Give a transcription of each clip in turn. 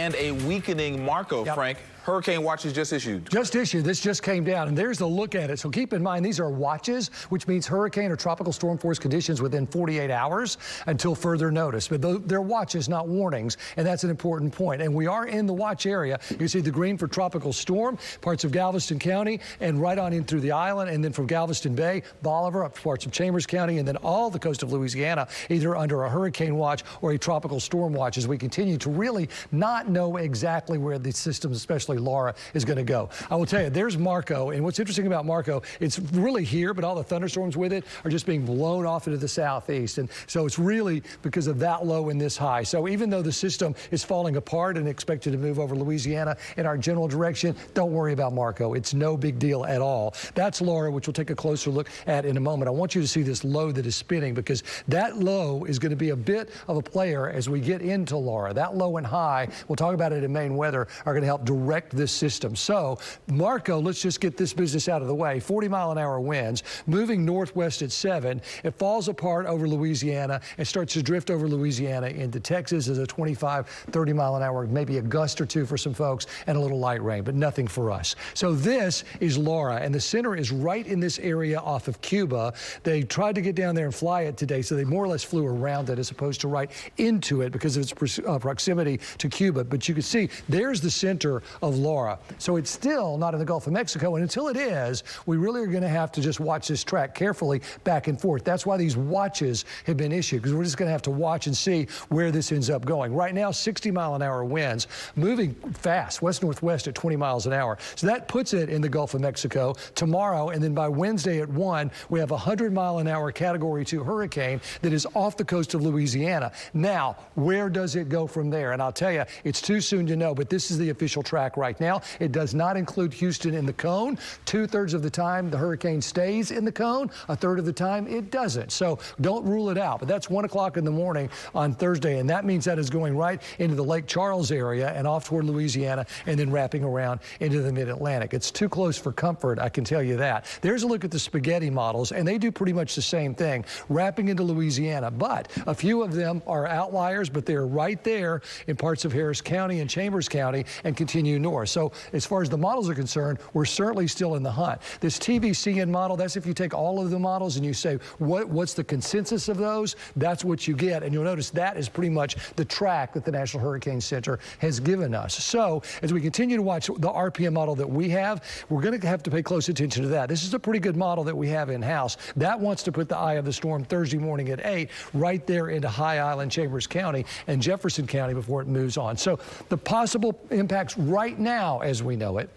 and a weakening Marco, Frank. Hurricane watch is just issued. Just issued. This just came down, and there's a look at it. So keep in mind, these are watches, which means hurricane or tropical storm force conditions within 48 hours until further notice. But they're watches, not warnings, and that's an important point. And we are in the watch area. You see the green for tropical storm, parts of Galveston County, and right on in through the island, and then from Galveston Bay, Bolivar, up to parts of Chambers County, and then all the coast of Louisiana, either under a hurricane watch or a tropical storm watch, as we continue to really not know exactly where these systems, especially Laura, is going to go. I will tell you, there's Marco, and what's interesting about Marco, it's really here, but all the thunderstorms with it are just being blown off into the southeast, and so it's really because of that low and this high. So even though the system is falling apart and expected to move over Louisiana in our general direction, don't worry about Marco. It's no big deal at all. That's Laura, which we'll take a closer look at in a moment. I want you to see this low that is spinning, because that low is going to be a bit of a player as we get into Laura. That low and high, we'll talk about it in Maine weather, are going to help direct this system. So Marco, let's just get this business out of the way. 40-mile-an-hour winds, moving northwest at 7. It falls apart over Louisiana and starts to drift over Louisiana into Texas as a 25, 30-mile-an-hour, maybe a gust or two for some folks, and a little light rain, but nothing for us. So this is Laura, and the center is right in this area off of Cuba. They tried to get down there and fly it today, so they more or less flew around it as opposed to right into it because of its proximity to Cuba. But you can see there's the center of Laura. So it's still not in the Gulf of Mexico, and until it is, we really are going to have to just watch this track carefully back and forth. That's why these watches have been issued, because we're just going to have to watch and see where this ends up going. Right now, 60-mile-an-hour winds, moving fast, west-northwest at 20 miles an hour. So that puts it in the Gulf of Mexico tomorrow, and then by Wednesday at 1, we have a 100-mile-an-hour Category 2 hurricane that is off the coast of Louisiana. Now, where does it go from there? And I'll tell you, it's too soon to know, but this is the official track right now. It does not include Houston in the cone. 2/3 of the time, the hurricane stays in the cone. 1/3 of the time, it doesn't. So don't rule it out. But that's 1 o'clock in the morning on Thursday, and that means that is going right into the Lake Charles area and off toward Louisiana and then wrapping around into the mid-Atlantic. It's too close for comfort, I can tell you that. There's a look at the spaghetti models, and they do pretty much the same thing, wrapping into Louisiana. But a few of them are outliers, but they're right there in parts of Harris County and Chambers County and continue north. So as far as the models are concerned, we're certainly still in the hunt. This TVCN model, that's if you take all of the models and you say, what's the consensus of those? That's what you get. And you'll notice that is pretty much the track that the National Hurricane Center has given us. So as we continue to watch the RPM model that we have, we're going to have to pay close attention to that. This is a pretty good model that we have in-house. That wants to put the eye of the storm Thursday morning at 8 right there into High Island, Chambers County, and Jefferson County before it moves on. So the possible impacts right now, as we know it: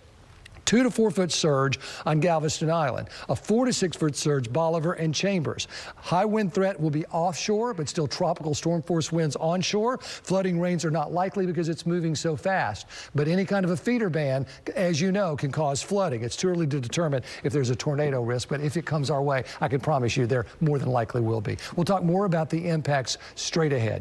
2 to 4 foot surge on Galveston Island, a 4 to 6 foot surge Bolivar and Chambers. High wind threat will be offshore, but still tropical storm force winds onshore. Flooding rains are not likely because it's moving so fast. But any kind of a feeder band, as you know, can cause flooding. It's too early to determine if there's a tornado risk, but if it comes our way, I can promise you there more than likely will be. We'll talk more about the impacts straight ahead.